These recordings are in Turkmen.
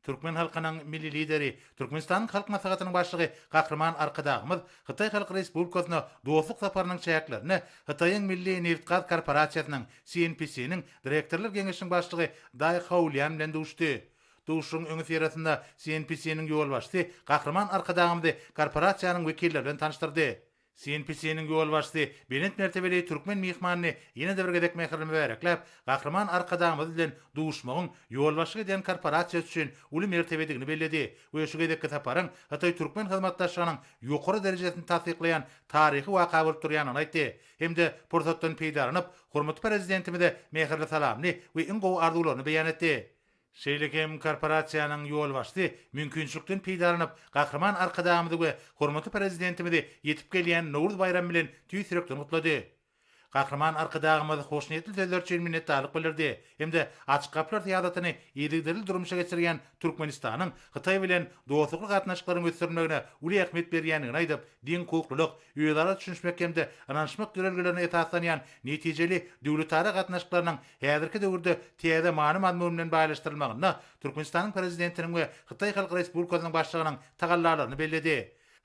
Türkmen halkynyň milli lideri, Türkmenistanyň halk maslahatynyň başlygy Gahrman Arkadagymyz Hytaý Halk Respublikasyna dostluk saparynyň çäklerini Hytaýyň Milli Neft-gaz Korporasiýasynyň CNPC-niň direktorlar geňeşiniň başlygy Day Howlian bilen duşdy. Duşuň öňü serasynda CNPC-niň ýol başçysy Gahrman Arkadagymyzy korporasiýanyň wekilleri bilen tanıştyrdy. CNPC-niň ýol başçysy Benet mertebeli türkmen mihmanyny ýene de bir gedek mehrini bereklep, Gahrman Arkadagymyz bilen duşmagyň ýol başçy eden korporasiýa üçin uly mertebedigini belledi. Bu şu gedekki saparyň Hytaý türkmen hyzmatdaşlygynyň ýokary derejesini tasdiklayan taryhy waka bolup durýanyny aýtdy. Hemde pursatdan peýdaranyp, hormatly prezidentimize mehirli salamny we iň gowy arzularyny beýan etdi. Şeýlekem korporasiýanyň ýol başçysy mümkinçilikden peýdaranyp Gahrman Arkadagymyzy we hormatly prezidentimizi ýetip gelýän Nowruz bayramy bilen tüýsürekden gutlady. Gahrman Arkadagymyz hoşnýetli sözler üçin minnetdarlyk bildirdi. Hemde açyk kaplar tiýadatyny ýedirdiril durmuşa geçirýän Türkmenistanyň Hytaý bilen dostluk gatnaşyklaryny göstermegine uly ähmiýet berýänini aýdyp, din hukuklyk, ýöýlara düşünmek hemde ananşmak görelgelerini esaslanýan netijeli döwletara gatnaşyklarynyň häzirki döwürde täze many mazmun bilen baýlaşdyrylmagyna Türkmenistanyň prezidentiniň we Hytaý Halk Respublikasynyň başlygynyň tagallalaryny belledi.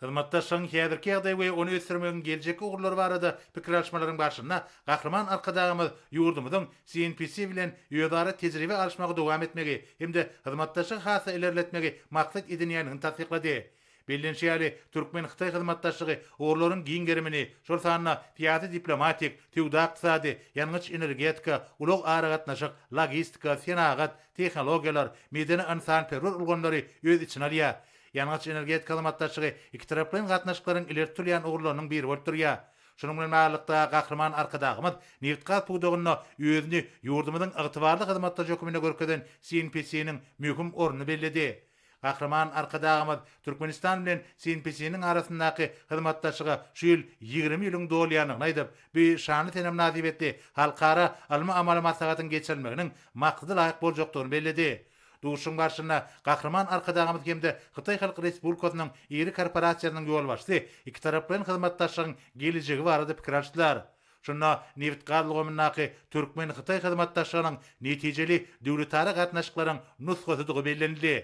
Hyzmatdaşlygyň häzirki ýagdaý we ony ösdürmegiň geljeki ugrulary barada pikir alşmalaryň başynda Gahrman Arkadagymyz ýurdumyzyň CNPC bilen ýöýdara tejribe alşmagy dowam etmegi hemde hyzmatdaşlyk hasy ilerletmegi maksat edinýänini tasdiklady. Bellenşýäli Türkmen Hytaý hyzmatdaşlygy ugrularyň giňgerimini, şol sanyna fiýaty diplomatik, tüwda ykdysady, ýalňyç energetika, ulug ara gatnaşyk, logistika, senagat, tehnologiýalar, medeni insan perwer ulgamlary öz içine alýar. Ýalňyç energetika hyzmatdaşlygy iki taraplyň gatnaşyklaryň ilertilýän ugrularynyň biri bolup durýar. Şonuň bilen baglanykda Gahrman Arkadagymyz neft-gaz puwdugyny özüni ýurdumyzyň ygtybarly hyzmatdaş hökümine görkezden CNPC-niň möhüm ornuny belledi. Gahrman Arkadagymyz Türkmenistan bilen CNPC-niň arasyndaky hyzmatdaşlyga şu ýyl 20 ýylyň dolýanyny aýdyp, bu şany tenem nazip etdi. Halkara almy amaly maslahatyň geçirilmeginiň maksady laýyk boljakdygyny belledi. Duşun karşına Gahrman Arkadagymyz hemde Hytaý Halk Respublikasynyň iri korporasiýasynyň ýol başçysy iki taraplyň hyzmatdaşlygyň geljegi barada pikir alşdylar. Şonda neft-gaz lugumynaky Türkmen Hytaý hyzmatdaşlygynyň netijeli döwletara gatnaşyklaryň nusgaty bellenildi.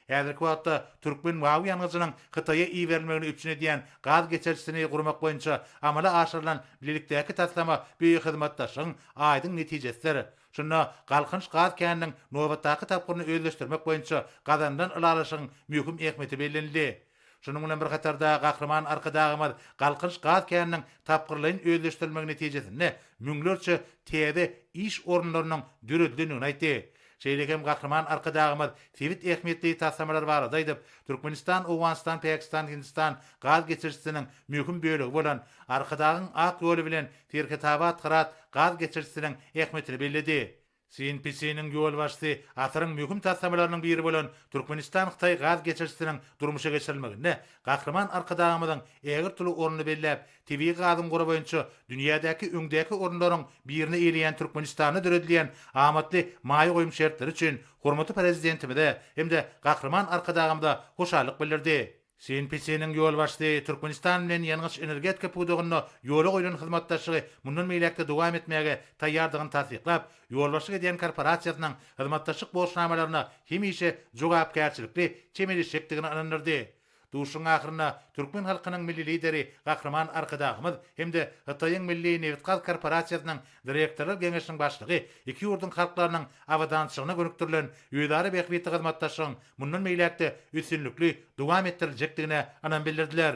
Häzirki wagtda Türkmen mawy ýangyjynyň Hytaýa iýermegini üçin edýän gaz geçerçisini gurmak boýunça amala aşyrylan birlikdäki taslama büýük hyzmatdaşlygyň aýdyň netijesidir. Şunda galkynç gaz käniniň nobatdaky tapgyryny özleşdirmek boýunça gazandan ylalaşyň möhüm ähmiýeti bellenildi. Şunun bilen bir gatarda Gahrman Arkadagymyz galkynç gaz käniniň tapgyrlygyny özleşdirmek netijesinde müňlerçe täze iş orunlarynyň dürediligini aýtdy. Şeýlekem Gahrman Arkadagymyz sewit ähmiýetli taslamalar barada aýdyp, Türkmenistan, Owganistan, Pakistan, Hindistan gaz geçirçisiniň möhüm bölegi bolan Arkadagyň ak ýoly bilen Terketabat Qirat gaz geçirçisiniň ähmiýetini belledi. CNPC-niň ýol başçysy asyryň möhüm taslamalarynyň biri bolan Türkmenistan Hytaý gaz geçirçisiniň durmuşa geçirilmeginde Gahrman Arkadagymyzyň ägir tuly ornuny belläp, tebii gazyň gora boýunça dünýädäki öňdäki orunlaryň birini eýleýän Türkmenistany döredilýän amatly maýy goýum şertleri üçin hormatly prezidentimize hemde Gahrman Arkadagymyza hoşallyk bildirdi. CNPC-niň ýol başçysy Türkmenistan bilen ýalňyç energetika puwdugyny ýola goýulan hyzmatdaşlygy mundan meýlekde dowam etmäge taýýardygyny tasdiklap, ýol başçy edýän korporasiýasynyň hyzmatdaşlyk borçnamalaryna hemişe jogapkärçilikli çemelişikdigini anandyrdy. Duşun ahyryna Türkmen halkynyň milli lideri Gahrman Arkadagymyz hemde Hytaýyň Milli Neft-gaz Korporasiýasynyň direktorlar geňeşiniň başlygy iki ýurdun halklarynyň awadançylygyna gönükdirilen ýöýdary behbetli hyzmatdaşlygyň mundan meýlekde üstünlikli dowam etdirilejekdigine anan bildirdiler.